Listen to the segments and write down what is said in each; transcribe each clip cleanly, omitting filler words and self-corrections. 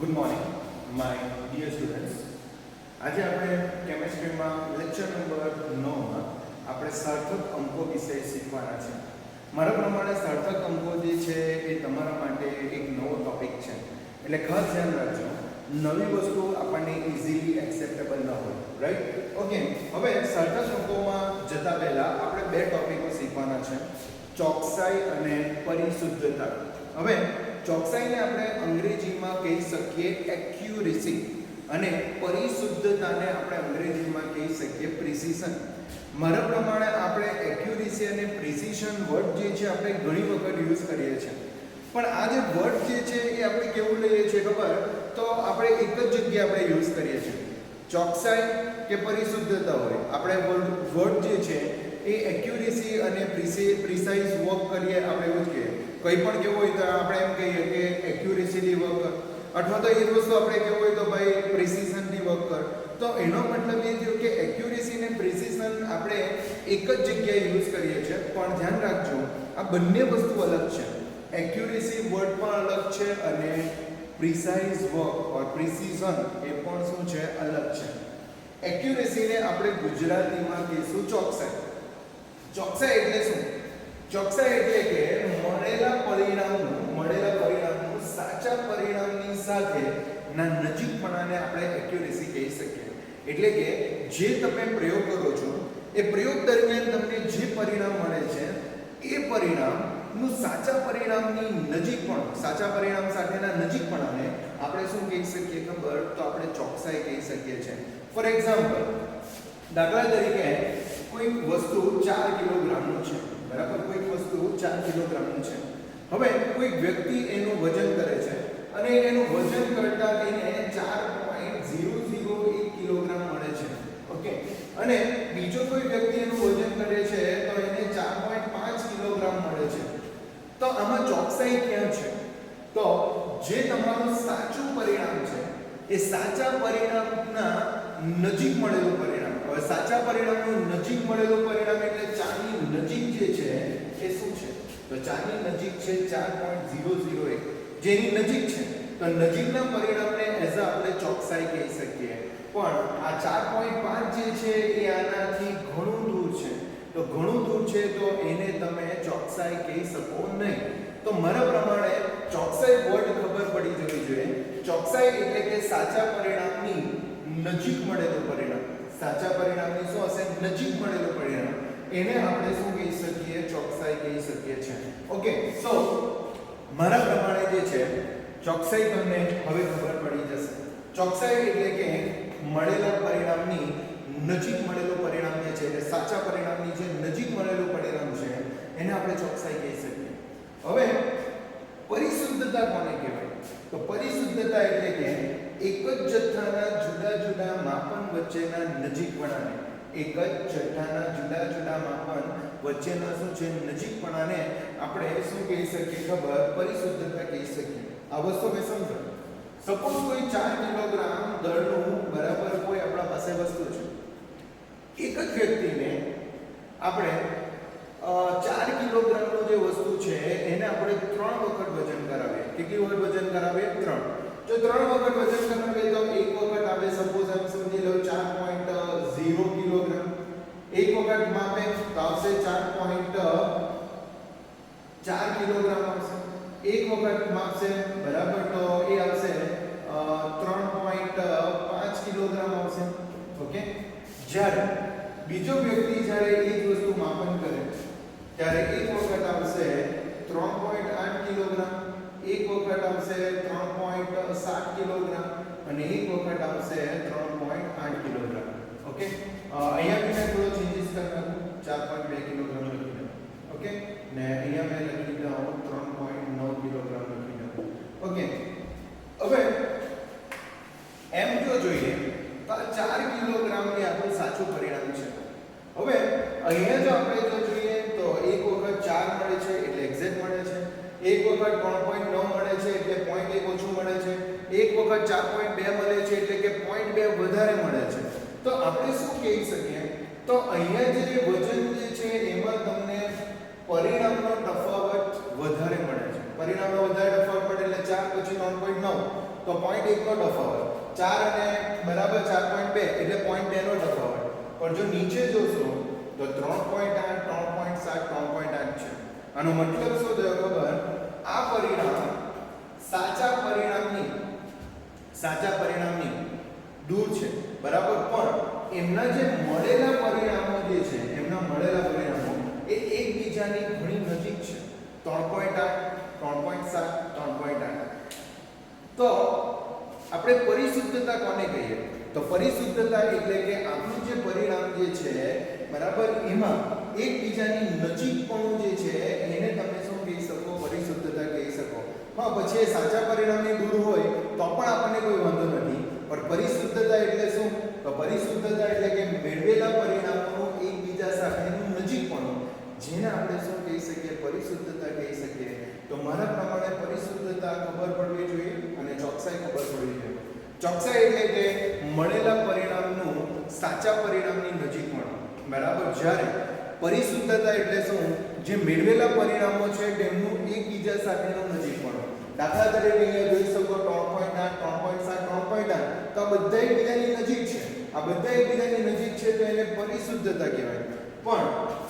Good morning my dear students. આજે આપણે કેમેસ્ટ્રીમાં lecture number 9માં આપણે સાર્થક અંકો વિશે શીખવાના છે. મારા પ્રમાણે સાર્થક અંકો જે છે એ તમારા માટે એક નવો ટોપિક છે, એટલે ખાસ ધ્યાન રાખજો. નવી વસ્તુ આપણને ઇઝીલી એક્સેપ્ટેબલ ન હોય, રાઈટ? ઓકે, હવે સાર્થક અંકોમાં જતા પહેલા આપણે બે ટોપિકો શીખવાના છે, ચોકસાઈ અને પરિશુદ્ધતા. હવે ચોકસાઈને આપણે અંગ્રેજીમાં કહી શકીએ એક્યુરેસી અને પરિશુદ્ધતાને આપણે અંગ્રેજીમાં કહી શકીએ પ્રિસિઝન. મારા પ્રમાણે આપણે એક્યુરેસી અને પ્રિસિઝન વર્ડ જે છે આપણે ઘણી વખત યુઝ કરીએ છીએ, પણ આ જે વર્ડ જે છે એ આપણે કેવું લઈએ છીએ ખબર? તો આપણે એક જ જગ્યાએ આપણે યુઝ કરીએ છીએ. ચોકસાઈ કે પરિશુદ્ધતા હોય, આપણે વર્ડ જે છે એ એક્યુરેસી અને પ્રિસાઇઝ વર્ક કરીએ, આપણે એવું જ કહીએ. કંઈ પણ કેવું હોય તો આપણે એમ કહીએ કે એક્યુરેસીલી વર્ક કર, અથવા તો એ વસ્તુ આપણે કેવું હોય તો ભાઈ પ્રિસિઝનથી વર્ક કર. તો એનો મતલબ એ થયો કે એક્યુરેસી અને પ્રિસિઝન આપણે એક જ જગ્યાએ યુઝ કરીએ છીએ, પણ ધ્યાન રાખજો આ બંને વસ્તુ અલગ છે. એક્યુરેસી વર્ડ પણ અલગ છે અને પ્રિસાઇઝ વર્ક ઓર પ્રિસિઝન એ પણ શું છે? અલગ છે. એક્યુરેસીને આપણે ગુજરાતીમાં કહીશું ચોકસાઈ. ચોકસાઈ એટલે શું? ચોકસાઈ એટલે કે મળેલા પરિણામનું સાચા પરિણામની સાથે ના નજીકપણાને આપણે એક્યુરેસી કહી શકીએ. એટલે કે જે તમે પ્રયોગ કરો છો એ પ્રયોગ દરમિયાન તમને જે પરિણામ મળે છે એ પરિણામનું સાચા પરિણામની નજીકપણ, સાચા પરિણામ સાથેના નજીકપણાને આપણે શું કહી શકીએ ખબર? તો આપણે ચોકસાઈ કહી શકીએ છીએ. ફોર એક્ઝામ્પલ, દાખલા તરીકે કોઈક વસ્તુ 4 કિલોગ્રામનું છે, બરાબર? કોઈક વસ્તુ 4 કિલોગ્રામનું છે. હવે કોઈક વ્યક્તિ એનું વજન કરે છે અને એનું વજન કરતા એને 4.001 કિલોગ્રામ મળે છે. ઓકે, અને બીજો કોઈ વ્યક્તિ એનું વજન કરે છે તો એને 4.5 કિલોગ્રામ મળે છે. તો આમાં ચોકસાઈ ક્યાં છે? તો જે તમારું સાચું પરિણામ છે એ સાચા પરિણામના નજીક મળેલું પરિણામ. હવે સાચા પરિણામનું નજીક મળેલું પરિણામ એટલે 4 ની નજીક જે છે એ શું છે? તો 4 ની નજીક છે 4.001, જેની નજીક છે. તો નજીકના પરિણામને એઝ આપણે ચોકસાઈ કહી શકીએ. પણ આ 4.5 જે છે એ આનાથી ઘણું દૂર છે. તો ઘણું દૂર છે તો એને તમે ચોકસાઈ કહી શકો નહીં. તો મારા પ્રમાણે ચોકસાઈ વર્ડ ખબર પડી જવી જોઈએ. ચોકસાઈ એટલે કે સાચા પરિણામની નજીક મળેલું પરિણામ. સાચા પરિણામની શું હશે? નજીક મળેલું પરિણામ. એને આપણે શું કહી શકીએ? ચોકસાઈ કહી શકીએ છીએ. ઓકે, સો મારા પ્રમાણે જે છે ચોકસાઈ તમને હવે ખબર પડી જશે. ચોકસાઈ એટલે કે મળેલા પરિણામની નજીક મળેલું પરિણામ જે છે, એટલે સાચા પરિણામની જે નજીક મળેલું પરિણામ છે એને આપણે ચોકસાઈ કહી શકીએ. હવે પરિશુદ્ધતા કોને કહેવાય? તો પરિશુદ્ધતા એટલે કે એક જ જથ્થાના જુદા જુદા માપન વચ્ચેના નજીકપણાને, એક જ જથ્થાના જુદા જુદા માપન વચ્ચેના શું છે? નજીકપણાને આપણે શું કહી શકીએ ખબર? પરિશુદ્ધતા કહી શકીએ. આ વસ્તુ મેં સમજો. સપોઝ કોઈ 4 કિલોગ્રામ દળનું બરાબર કોઈ આપણા પાસે વસ્તુ છે. એક જ વ્યક્તિને આપણે 4 કિલોગ્રામનું જે વસ્તુ છે એને આપણે 3 વખત વજન કરાવીએ. કેટલી વખત વજન કરાવીએ? 3. જો 3 વખત વજન કરાવીએ તો એક વખત આપણે સપોઝ એમ સમજી લો 4.0 કિલોગ્રામ. એક વખત માપે તો આવશે 4.4 કિલોગ્રામ આવશે. એક વખત માપશે બરાબર તો એ આવશે 3.5 કિલોગ્રામ આવશે. ઓકે, જ્યારે બીજો વ્યક્તિ જ્યારે એ જ વસ્તુ માપન કરે ત્યારે એક વખત આવશે 3.8 કિલોગ્રામ, એક વખત આવશે 3.7 કિલોગ્રામ અને એક વખત આવશે 3.8 કિલોગ્રામ. ઓકે, અહીંયા બી મેં થોડો ચેન્જીસ કરી નાખું, 4.2 કિલોગ્રામ લખી દઉં. ઓકે, ને અહીંયા મેં લખી દઉં 3.9 કિલોગ્રામ લખી દઉં. ઓકે, હવે એમ જો જોઈએ તો 4 કિલોગ્રામ એ આપણું સાચું પરિણામ છે. હવે અહીંયા જો આપણે જો જોઈએ તો એક વખત 4 મળે છે એટલે એક્ઝેક્ટ મળે છે, એક વખત 3.9 મળે છે એટલે 0.1 ઓછું મળે છે, એક વખત 4.2 મળે છે એટલે કે 0.2 વધારે મળે છે. તો આપણે શું કહી શકીએ? તો અહીંયા જે વજન જે છે એમાં તમને પરિણામનો તફાવત વધારે મળે છે. પરિણામનો વધારે તફાવત પડે એટલે 4 પછી 3.9 તો 0.1 નો તફાવત 4 અને બરાબર 4.2 એટલે 0.2 નો તફાવત. પણ જો નીચે જોશો તો 3.8 3.7 3.8 છે. આનો મતલબ શું થયો ખબર? આ પરિણામ સાચા પરિણામની દૂર છે, બરાબર. પણ એમના જે મળેલા પરિણામો જે છે એ એકબીજાની ઘણી નજીક છે. 3.8 3.7 3.8. તો આપણે પરિશુદ્ધતા કોને કહીએ? તો પરિશુદ્ધતા એટલે કે આપણું જે પરિણામ જે છે, બરાબર, એમાં એકબીજાની નજીકપણું જે છે એને તમે શું કહી શકો? પરિશુદ્ધતા કહી શકો. હા, પછી સાચા પરિણામની દૂર હોય તો પણ આપણને કોઈ વાંધો નથી. પણ પરિશુદ્ધતા એટલે શું? તો પરિશુદ્ધતા એટલે કે મેળવેલા પરિણામોનું એકબીજા સાથેનું નજીકપણું, જેને આપણે શું કહી શકીએ? પરિશુદ્ધતા કહી શકીએ. તો મારા પ્રમાણે પરિશુદ્ધતા ખબર પડવી જોઈએ અને ચોકસાઈ ખબર પડવી જોઈએ. ચોકસાઈ એટલે કે મળેલા પરિણામનું સાચા પરિણામની નજીકપણું, બરાબર. જ્યારે પરિશુદ્ધતા એટલે શું? જે મેળવેલા પરિણામો છે તેમનું એકબીજા સાથેનું નજીકપણું. દાખલા તરીકે અહીંયા જોઈ શકો 3.8 3.7 3.8, તો આ બધા એકબીજાની નજીક છે. આ બધા એકબીજાની નજીક છે તો એને પરિશુદ્ધતા કહેવાય. પણ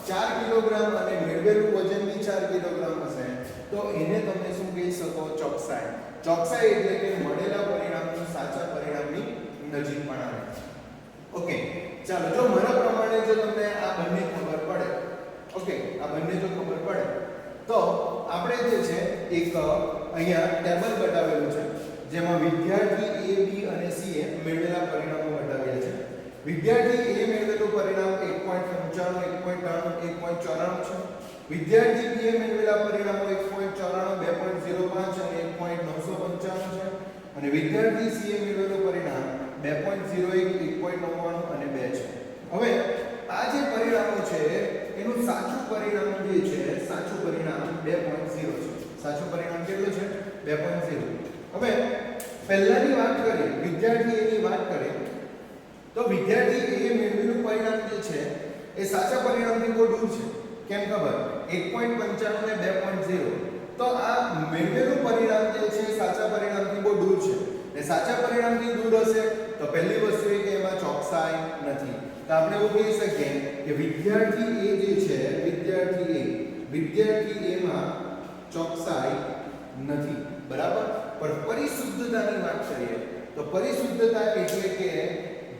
4 કિલોગ્રામ અને મેળવેલું વજન બી 4 કિલોગ્રામ હશે તો એને તમે શું કહી શકો? ચોકસાઈ. ચોકસાઈ એટલે કે મળેલા પરિણામનું સાચા પરિણામની નજીકપણ આવે. ઓકે, ચાલો. જો મારા પ્રમાણે જો તમને આ બંને ખબર પડે, ઓકે, આ બંને જો ખબર પડે તો આપણે જે છે એક અહીંયા ટેબલ બતાવેલું છે જેમાં વિદ્યાર્થી A, B અને C એ મેળવેલા પરિણામો બતાવેલા છે. વિદ્યાર્થી A મેળવેલું પરિણામ 1.95 1.93 1.94 છે. વિદ્યાર્થી B એ મેળવેલા પરિણામો 1.94 2.05 અને 1.995 છે. અને વિદ્યાર્થી C એ મેળવેલું પરિણામ 2.01 1.99 અને 2 છે. હવે આ જે પરિણામો છે એનું સાચું પરિણામ જે છે, સાચું પરિણામ 2.0 છે. સાચું પરિણામ કેટલું છે? 2.0. હવે પહેલાની વાત કરીએ, વિદ્યાર્થી A ની વાત કરીએ તો વિદ્યાર્થી A મેળવેલું પરિણામ જે છે એ સાચા પરિણામથી બહુ દૂર છે. કેમ ખબર? 1.95 ને 2.0. તો આ મેળવેલું પરિણામ જે છે સાચા પરિણામથી બહુ દૂર છે. ને સાચા પરિણામથી દૂર હશે તો પહેલી વસ્તુ એ કે એમાં ચોકસાઈ નથી. તો આપણે એવું કહી શકીએ કે વિદ્યાર્થી A જે છે, વિદ્યાર્થી A માં ચોકસાઈ નથી, બરાબર. પણ પરિશુદ્ધતાની વાત કરીએ તો પરિશુદ્ધતા એટલે કે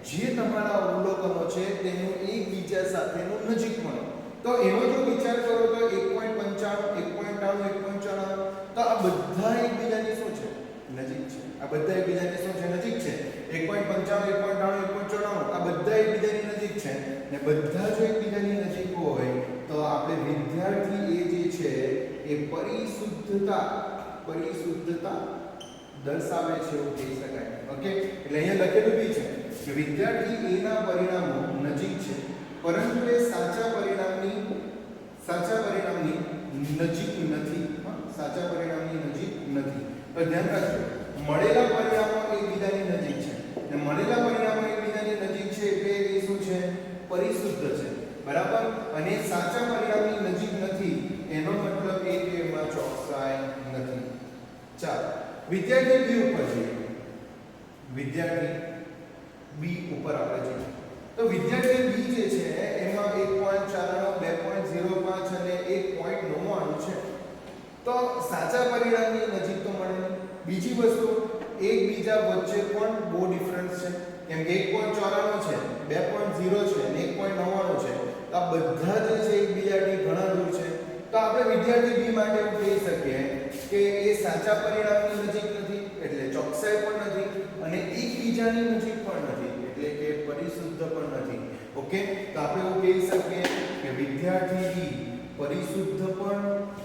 જે તમારા અવલોકનો છે તેનું એકબીજા સાથેનું નજીકપણું. તો એનો જો વિચાર કરો તો 1.95 1.93 1.94, તો આ બધા એકબીજાની શું છે? નજીક છે. આ બધા એકબીજાની શું છે? નજીક છે. 1.95 1.93 1.94 આ બધા એકબીજાની નજીક છે. ને બધા જો એકબીજાની નજીક હોય તો આપણે વિદ્યાર્થી A જે છે એ પરિશુદ્ધતા દર્શાવે છે એવું કહી શકાય. ઓકે, એટલે અહીંયા લખેલું બી છે કે વિદ્યાર્થી A ના પરિણામો નજીક છે પરંતુ એ સાચા પરિણામની નજીક નથી. સાચા પરિણામની નજીક નથી. તો ધ્યાન રાખજો, મળેલા પરિણામો એકબીજાની નજીક છે અને મળેલા પરિણામો એકબીજાની નજીક છે એટલે એ શું છે? પરિશુદ્ધ છે, બરાબર. અને સાચા પરિણામની નજીક નથી એનો મતલબ એ કે એમાં ચોકસાઈ નથી. ચાલો વિદ્યાર્થી B ઉપર જઈએ. વિદ્યાર્થી B ઉપર આપણે જઈએ તો વિદ્યાર્થી B જે છે એમાં 1.94 2.05 અને 1.99 છે. તો સાચા પરિણામની નજીક તો મળે નહીં. બીજી વસ્તુ, એકબીજા વચ્ચે પણ બહુ ડિફરન્સ છે. કેમ કે 1.94 છે, 2.0 છે અને 1.99 છે. તો આ બધા જે છે એકબીજાથી ઘણા દૂર છે. તો આપણે વિદ્યાર્થી B માટે એવું કહી શકીએ કે એ સાચા પરિણામની નજીક નથી એટલે ચોકસાઈ પણ નથી અને એકબીજાની નજીક પણ નથી એટલે કે પરિશુદ્ધ પણ નથી. ઓકે, તો આપણે એવું કહી શકીએ કે વિદ્યાર્થી B પરિશુદ્ધ પણ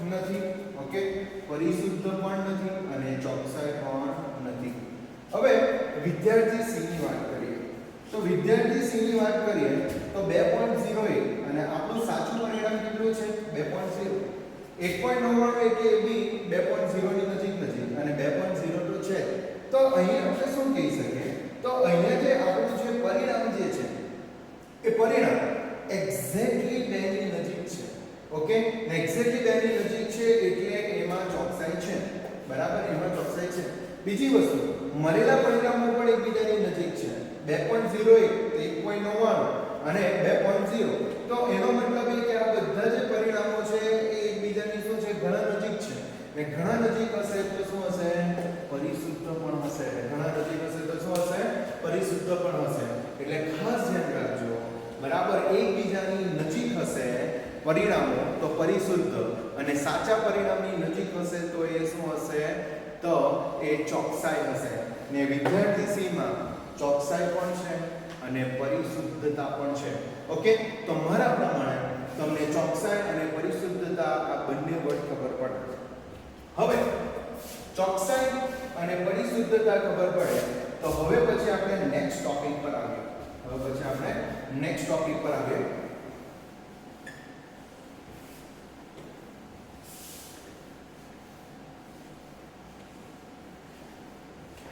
નથી. ઓકે, પરિશુદ્ધ પણ નથી અને ચોકસાઈ પણ નથી. હવે વિદ્યાર્થી C ની વાત કરીએ તો વિદ્યાર્થી C ની વાત કરીએ તો 2.01 અને આપણું સાચું પરિણામ કેટલું છે? 2.0. 1.99 એટલે એ બી 2.0 ની નજીક નથી અને 2.0 તો છે. તો અહીંયા આપણે શું કહી શકીએ? તો અહીંયા જે આપણું જે પરિણામ જે છે એ પરિણામ એક્ઝેક્ટલી 2 ની નજીક છે. ઓકે, એક્ઝેક્ટલી 2 ની નજીક છે એટલે એમાં ચોકસાઈ છે, બરાબર. એમાં ચોકસાઈ છે. બીજી વસ્તુ, મળેલા પરિણામો પણ એકબીજાની નજીક છે. 2.01 તો 1.99 અને 2.0. તો એનો મતલબ એ કે આ બધા જે પરિણામો છે એ એકબીજાની શું છે, ઘણા નજીક છે. ને ઘણા નજીક હશે તો શું હશે, પરિશુદ્ધ પણ હશે. ઘણા નજીક હશે તો શું હશે, પરિશુદ્ધ પણ હશે. એટલે ખાસ ધ્યાન રાખજો, બરાબર, એકબીજાની નજીક હશે પરિણામો તો પરિશુદ્ધ, અને સાચા પરિણામની નજીક હશે તો એ શું હશે, તો એ ચોકસાઈ હશે. ને વિદ્યાર્થી સી માં ચોકસાઈ પણ છે અને પરિશુદ્ધતા પણ છે. ઓકે, તો મારા પ્રમાણે તમને ચોકસાઈ અને પરિશુદ્ધતા આ બંને વર્ડ ખબર પડે. હવે ચોકસાઈ અને પરિશુદ્ધતા ખબર પડે તો હવે પછી આપણે નેક્સ્ટ ટોપિક પર આવીએ.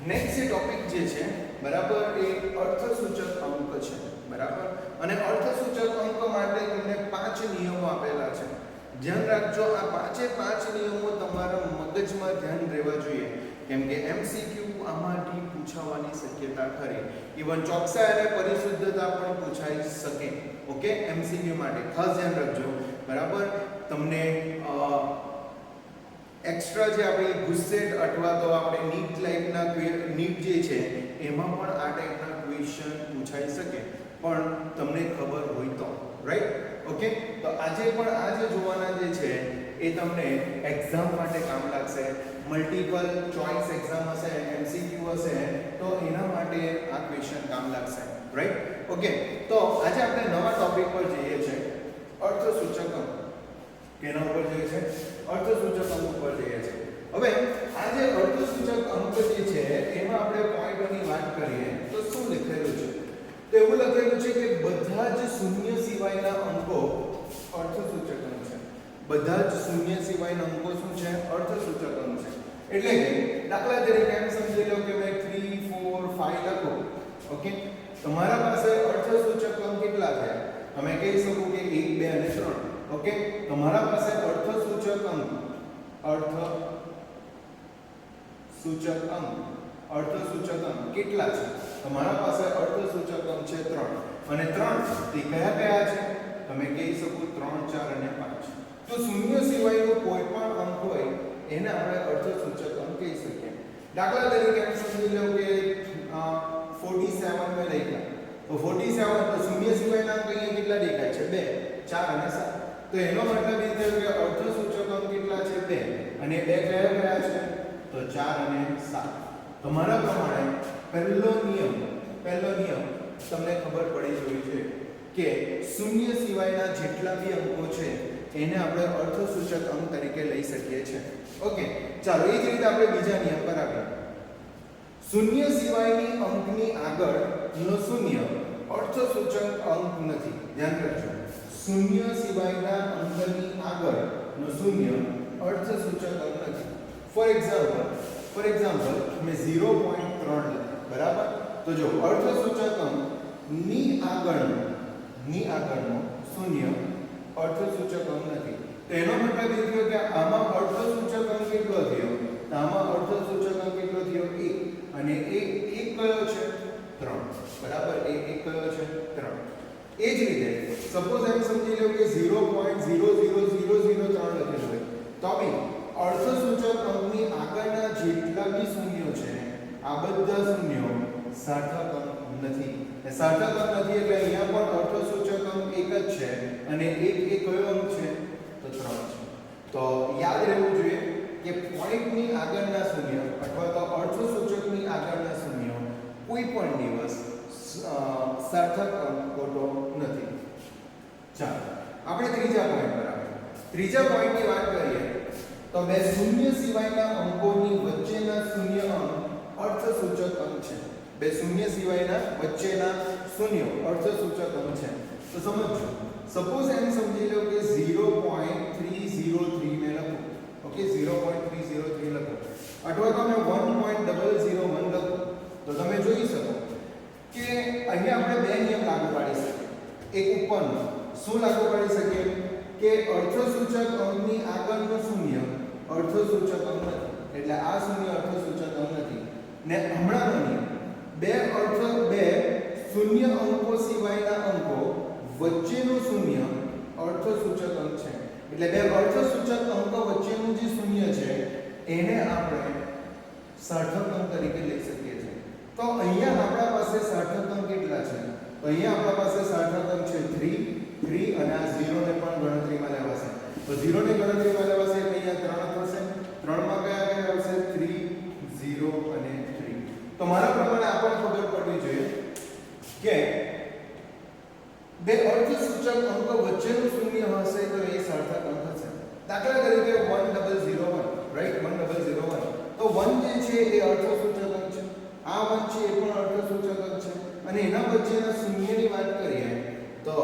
નેક્સ્ટ જે ટોપિક જે છે, બરાબર, એ અર્થસૂચક અંક છે. બરાબર, અને અર્થસૂચક અંક માટે તમને 5 નિયમો આપેલા છે. ધ્યાન રાખજો, આ 5 નિયમો તમારા મગજમાં ધ્યાન રહેવા જોઈએ, કેમ કે MCQ આમાંથી પૂછાવાની શક્યતા ખરી. ઇવન ચોકસાઈ અને પરિશુદ્ધતા પણ પૂછાઈ શકે. ઓકે, MCQ માટે ખાસ ધ્યાન રાખજો. બરાબર, તમને એક્સ્ટ્રા જે આપણી ગુસ્સેટ અથવા તો આપણે નીટ લાઈફના નીટ જે છે એમાં પણ આ ટાઈપના ક્વેશ્ચન પૂછાઈ શકે, પણ તમને ખબર હોય તો, રાઈટ? ઓકે, તો આજે પણ આ જે જોવાના જે છે એ તમને એક્ઝામ માટે કામ લાગશે. મલ્ટિપલ ચોઇસ એક્ઝામ હશે, MCQ હશે, તો એના માટે આ ક્વેશ્ચન કામ લાગશે, રાઈટ? ઓકે, તો આજે આપણે નવા ટોપિક પર જઈએ છીએ, અર્થસૂચક અંક. કેના ઉપર જઈએ છે? અર્થસૂચક અંક ઉપર જઈએ છે. હવે આ જે અર્થસૂચક અંક જે છે એમાં આપણે પોઈન્ટની વાત કરીએ તો શું લખેલું છે? તો એવું લખેલું છે કે બધા જ શૂન્ય સિવાયના અંકો અર્થસૂચક અંક છે. બધા જ શૂન્ય સિવાયના અંકો શું છે? અર્થસૂચક અંક છે. એટલે કે દાખલા તરીકે એમ સમજી લો કે મેં 3 4 5 લખો. ઓકે, તમારા પાસે અર્થસૂચક અંક કેટલા થયા? તમે કહી શકો કે 1 2 અને 3. ઓકે, તમારા પાસે અર્થસૂચક અંક કેટલા છે? તમારા પાસે અર્થસૂચક અંક છે 3, અને 3 તે કયા કયા છે? તમે કહી શકો 3 4 અને 5. તો શૂન્ય સિવાયનો કોઈ પણ અંક હોય એને આપણે અર્થસૂચક અંક કહી શકીએ. દાખલા તરીકે એમ સમજી લો કે 47 મેં લખ્યા, તો 47 તો શૂન્ય સિવાયના અંક અહીંયા કેટલા દેખાય છે? 2 4 અને 7. તો એનો મતલબ એ થયો કે અર્થસૂચક અંક કેટલા છે? 2, અને 2 કયા કયા છે? તો 4 અને 7. તમારા પ્રમાણે પહેલો નિયમ તમને ખબર પડી જવી જોઈએ કે શૂન્ય સિવાયના જેટલા બી અંકો છે એને આપણે અર્થસૂચક અંક તરીકે લઈ શકીએ છીએ. ઓકે, ચાલો એ જ રીતે આપણે બીજા નિયમ પર આવીએ. શૂન્ય સિવાયની અંકની આગળનો શૂન્ય અર્થસૂચક અંક નથી. ધ્યાન રાખજો, શૂન્ય સિવાયના અંકની આગળનો શૂન્ય અર્થસૂચક અંક નથી. ફોર એક્ઝામ્પલ મેં 0.3 લખ્યું. બરાબર, તો જો અર્થસૂચક અંક ની આગળનો શૂન્ય અર્થસૂચક અંક નથી. તો એનો મતલબ એ થયો કે આમાં અર્થસૂચક અંક કેટલો થયો? તો આમાં અર્થસૂચક અંક કેટલો થયો? 1, અને એક કયો છે? 3. બરાબર, એક કયો છે? 3. એ જ રીતે સપોઝ એમ સમજી લો કે 0.00003 લખેલું હોય, તો બી અર્થસૂચક અંકની આગળના જેટલા બી શૂન્યો છે આ બધા શૂન્યો સાર્થક અંક નથી. સાર્થક અંક નથી એટલે અહીંયા પણ અર્થસૂચક અંક એક જ છે, અને એક કયો અંક છે? તો 3 છે. તો યાદ રહેવું જોઈએ કે પોઈન્ટની આગળના શૂન્ય અથવા તો અર્થસૂચકની આગળના શૂન્યો કોઈ પણ દિવસ સાર્થક અંક હોતો નથી. ચાલો આપણે ત્રીજા પોઈન્ટ પર આવીએ. ત્રીજા પોઈન્ટની વાત કરીએ તો બે શૂન્ય સિવાયના અંકોની વચ્ચેના શૂન્ય અંક અર્થસૂચક અંક છે. બે શૂન્ય સિવાયના વચ્ચેના શૂન્યો અર્થસૂચક અંક છે. તો સમજો, સપોઝ એમ સમજી લો કે 0.303 મેં લખું. ઓકે, 0.303 લખો, અથવા તમે 1.001 લખો, તો તમે જોઈ શકો કે અહીંયા આપણે બે નિયમ લાગુ પાડી શકીએ. એક ઉપરનો શું લાગુ પાડી શકીએ કે અર્થસૂચક અંકની આગળનું શૂન્ય અર્થસૂચક અંક નથી, એટલે આ શૂન્ય અર્થસૂચક અંક નથી. ને હમણાંનો નિયમ બે શૂન્ય અંકો સિવાયના અંકો વચ્ચેનું શૂન્ય અર્થસૂચક અંક છે. એટલે બે અર્થસૂચક અંકો વચ્ચેનું જે શૂન્ય છે એને આપણે સાર્થક અંક તરીકે લઈ શકીએ છીએ. તો અહીંયા આપણા પાસે સાર્થક અંક કેટલા છે? તો અહીંયા આપણા પાસે સાર્થક અંક છે 3 અને આ 0 ને પણ ગણતરીમાં લેવાશે. તો 0 ને ગણતરીમાં લેવાશે એટલે અહીંયા 3 થશે. 3 માં કયા આવશે? 3 0 અને 3. તો મારા પ્રમાણે આપણને ખબર પડવી જોઈએ કે બે અર્થસૂચક અંકો વચ્ચેનું શૂન્ય હશે તો એ સાર્થક અંક હશે. દાખલા તરીકે 1001 રાઈટ 1001. તો 1 જે છે એ અર્થસૂચક અંક છે. આ 1 છે એ પણ અર્થસૂચક અંક છે અને એના વચ્ચેના શૂન્યની વાત કરીએ તો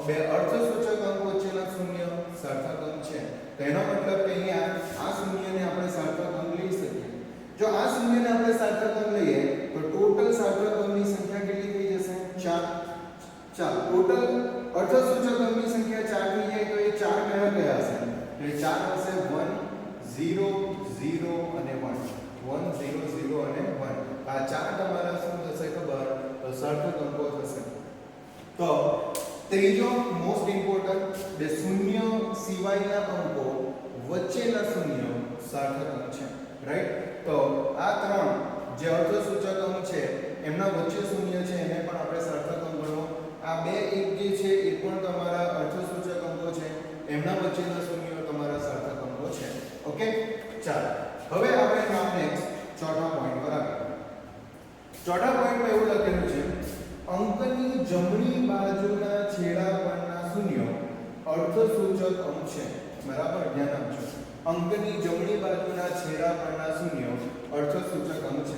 બે અર્થસૂચક અંક વચ્ચેના શૂન્ય સાર્થક અંક છે. તો એનો મતલબ કે અહીંયા આ શૂન્યને આપણે સાર્થક અંક લઈ શકીએ. જો આ શૂન્યને આપણે સાર્થક અંક લઈએ તો ટોટલ સાર્થક અંકની સંખ્યા કેટલી થઈ જશે? 4. ટોટલ અર્થસૂચક અંકની સંખ્યા 4 થઈ જાય તો એ 4 કયા હશે? એટલે 4 હશે 1 0 0 અને 1. 1 0 0 અને 1. આ 4 તમારા શું થશે ખબર? તો સાર્થક અંકો થશે. તો ત્રીજો મોસ્ટ ઇમ્પોર્ટન્ટ બે શૂન્ય સિવાયના અંકો વચ્ચેના શૂન્ય સાર્થક અંક છે રાઈટ. તો આ ત્રણ જે અર્થસૂચક અંક છે એમના વચ્ચે શૂન્ય છે એને પણ આપણે સાર્થક અંક ગણો. આ 2 1 જે છે એ પણ તમારા અર્થસૂચક અંકો છે એમના વચ્ચેના શૂન્ય તમારા સાર્થક અંકો છે. ઓકે ચાલો હવે આપણે નામ નેક્સ્ટ ચોથા પોઈન્ટ પર આવીએ. ચોથા પોઈન્ટમાં એવું લખેલું છે અંકની જમણી બાજુના છેડા પરના શૂન્યો અર્થસૂચક અંક છે. બરાબર ધ્યાન આપજો. અંકની જમણી બાજુના છેડા પરના શૂન્યો અર્થસૂચક અંક છે.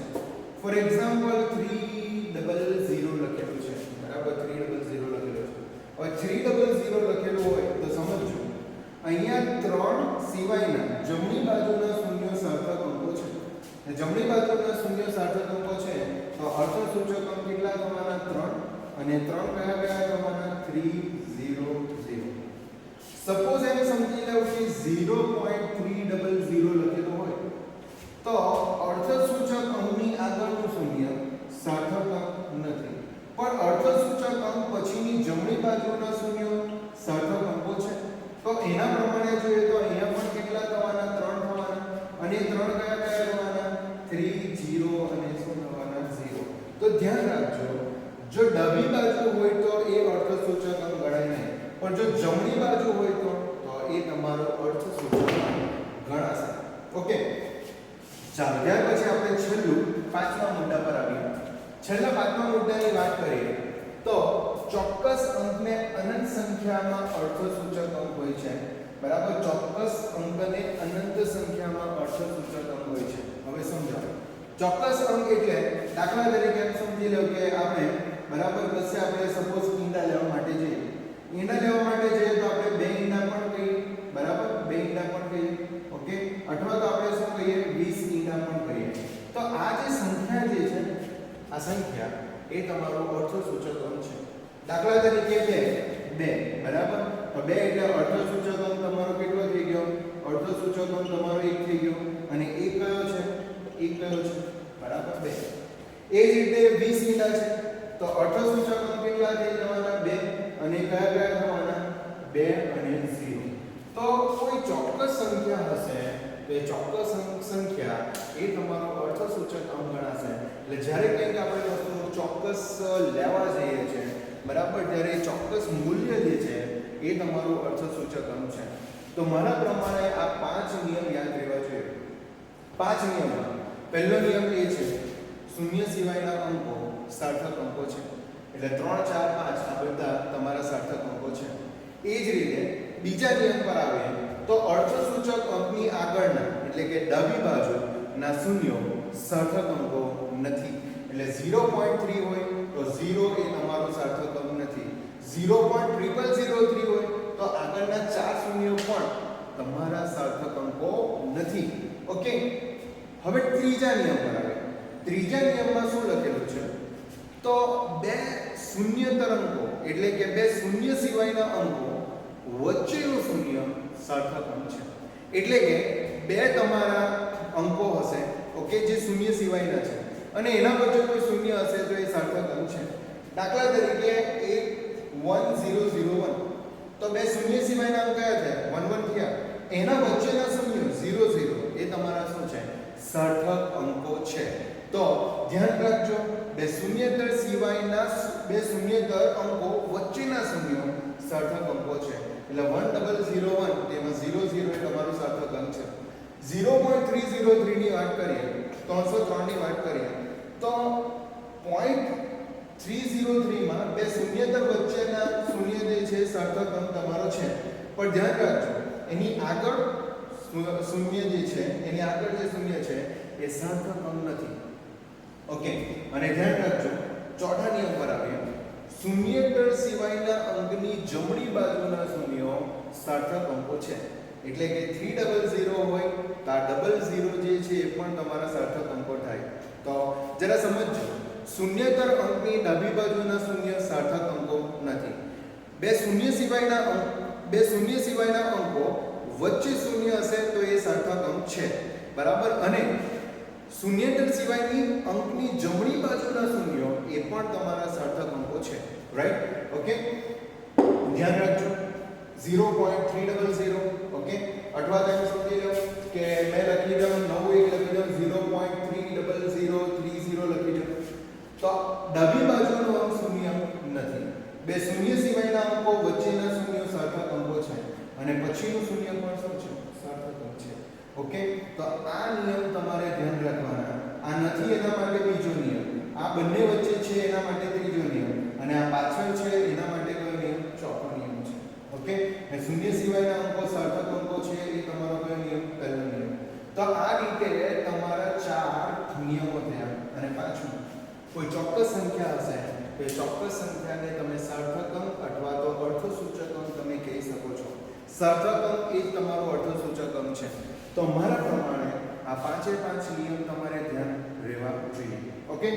ફોર એક્ઝામ્પલ 300 લખેલું છે. બરાબર 300 લખેલું છે. હવે 300 લખેલું હોય તો સમજજો અહીંયા 3 સિવાયના જમણી બાજુના શૂન્ય સાર્થક અંકો છે. જમણી બાજુના શૂન્ય સાર્થક અંકો છે તો અર્થસૂચક અંક કેટલા થવાના? 3 અને 3 કયા થવાના? 300. સપોઝ એમ સમજી લો કે 0.300 લખેલું હોય તો અર્થસૂચક અંકની આગળનું શૂન્ય સાર્થક અંક નથી, પણ અર્થસૂચક અંક પછીની જમણી બાજુના શૂન્ય સાર્થક અંકો છે. તો એના પ્રમાણે જોઈએ તો અહીંયા પણ કેટલા થવાના? 3 થવાના અને 3 કયા થવાના? 3 0 અને શું થવાના? 0. તો ધ્યાન રાખજો જો ડાબી બાજુ હોય તો એ અર્થસૂચક અંક ગણાય નહીં, પણ જો જમણી બાજુ હોય તો એ તમારો અર્થસૂચક અંક ગણાશે. ઓકે ચાલો ત્યાર પછી આપણે છેલ્લું પાંચમા મુદ્દા પર આવીએ. છેલ્લા પાંચમા મુદ્દાની વાત કરીએ તો ચોક્કસ અંકને અનંત સંખ્યામાં અર્થસૂચક અંક હોય છે. બરાબર ચોક્કસ અંકને અનંત સંખ્યામાં અર્થસૂચક અંક હોય છે. હવે સમજાવો ચોક્કસ અંક એટલે દાખલા તરીકે એમ સમજી લો કે આપણે બરાબર કશે આપણે સપોઝ ઈંડા લેવા માટે જઈએ. ઈંડા લેવા માટે જઈએ તો આપણે 2 ઈંડા પણ કહીએ. બરાબર 2 ઈંડા પણ કહીએ. ઓકે અથવા તો આપણે શું કહીએ? 20 ઈંડા પણ કહીએ. તો આ જે સંખ્યા જે છે આ સંખ્યા એ તમારો અર્થસૂચક અંક છે. દાખલા તરીકે 2 બરાબર તો 2 એટલે અર્થસૂચક અંક તમારો કેટલો થઈ ગયો? અર્થસૂચક અંક તમારો 1 થઈ ગયો અને 1 કયો છે? 1 કયો છે? બરાબર 2. એ જ રીતે 20 ઈંડા છે તો અર્થસૂચક અંક કેટલા થઈ જવાના? 2 અને કયા થવાના? 2 અને 0. તો કોઈ ચોક્કસ સંખ્યા હશે તો એ ચોક્કસ સંખ્યા એ તમારો અર્થસૂચક અંક ગણાશે. એટલે જ્યારે કંઈક આપણે વસ્તુનું ચોક્કસ લેવા જઈએ છીએ બરાબર ત્યારે ચોક્કસ મૂલ્ય જે છે એ તમારું અર્થસૂચક અંક છે. તો મારા પ્રમાણે આ 5 નિયમ યાદ રહેવા જોઈએ. 5 નિયમમાં પહેલો નિયમ એ છે શૂન્ય સિવાયના અંકો સાર્થક અંકો છે. એટલે 3 4 5 આ બધા તમારા સાર્થક અંકો છે. એ જ રીતે બીજા નિયમ પર આવીએ તો અર્થસૂચક અંકની આગળના એટલે કે ડાબી બાજુના શૂન્યો સાર્થક અંકો નથી. એટલે 0.3 હોય તો 0 એ તમારો સાર્થક અંક નથી. 0.0003 હોય તો આગળના 4 શૂન્યો પણ તમારા સાર્થક અંકો નથી. ઓકે હવે ત્રીજા નિયમ પર આવીએ. ત્રીજા નિયમમાં શું લખેલું છે તો બે શૂન્યતર અંકો એટલે કે બે શૂન્ય સિવાયના અંકો વચ્ચેનું શૂન્ય સાર્થક અંક છે. એટલે કે બે તમારા અંકો હશે ઓકે જે શૂન્ય સિવાયના છે અને એના વચ્ચે કોઈ શૂન્ય હશે તો એ સાર્થક અંક છે. દાખલા તરીકે 1001 તો બે શૂન્ય સિવાયના અંક કયા થયા 11 થયા, એના વચ્ચેના શૂન્યો 00 એ તમારા શું છે સાર્થક અંકો છે. તો ધ્યાન રાખજો બે શૂન્યતર સિવાયના બે શૂન્યતર અંકો વચ્ચેના શૂન્યો સાર્થક અંકો છે. એટલે 1001 તેમાં 00 એ તમારું સાર્થક અંક છે. 0.303 ની વાત કરીએ 303 ની વાત કરીએ તો 0.303 માં બે શૂન્યતર વચ્ચેના શૂન્ય જે છે સાર્થક અંક તમારો છે. પણ ધ્યાન રાખજો એની આગળ શૂન્ય જે છે એની આગળ જે શૂન્ય છે એ સાર્થક અંક નથી. ઓકે, અને ધ્યાન રાખજો ચોથા નિયમ પર આવીએ. શૂન્યતર સિવાયના અંકની જમણી બાજુના શૂન્યો સાર્થક અંકો છે. એટલે કે 300 હોય તો આ 00 જે છે એ પણ તમારા સાર્થક અંકો થાય. તો જરા સમજજો, શૂન્યતર અંકની ડાબી બાજુના શૂન્ય સાર્થક અંકો નથી. બે શૂન્ય સિવાયના અંકો વચ્ચે શૂન્ય હશે તો એ સાર્થક અંક છે, બરાબર. અને શૂન્યતર સિવાયની અંકની જમણી બાજુના શૂન્યો એ પણ તમારા સાર્થક અંકો છે, રાઈટ? ઓકે, ધ્યાન રાખજો 0.300. ઓકે, અથવા તમે સમજી લો કે મેં લખી દઉં 9 લખી દઉં 0.30030 લખી દઉં તો ડાબી બાજુનો અંક શૂન્ય નથી. બે શૂન્ય સિવાયના અંકો વચ્ચેના શૂન્યો સાર્થક અંકો છે અને પછીનું શૂન્ય પણ શું છે સાર્થક અંક છે. ઓકે, તો આ નિયમ તમારે ધ્યાન રાખવાના. આ નથી એના માટે બીજો નિયમ, આ બંને વચ્ચે છે એના માટે ત્રીજો નિયમ, અને આ પાછળ છે એના માટે કયો નિયમ ચોથો નિયમ છે. ઓકે, અને શૂન્ય સિવાયના અંકો સાર્થક અંકો છે એ તમારો કયો નિયમ પહેલો નિયમ. તો આ રીતે તમારા 4 નિયમો થયા. અને પાછું કોઈ ચોક્કસ સંખ્યા હશે તો એ ચોક્કસ સંખ્યાને તમે સાર્થક અંક અથવા તો અર્થસૂચક અંક તમે કહી શકો છો. સાર્થક અંક એ જ તમારો અર્થસૂચક અંક છે. તો મારા પ્રમાણે આ 5 નિયમ તમારે ધ્યાન રહેવા જોઈએ. ઓકે,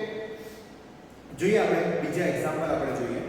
જોઈએ આપણે બીજા એક્ઝામ્પલ આપણે જોઈએ.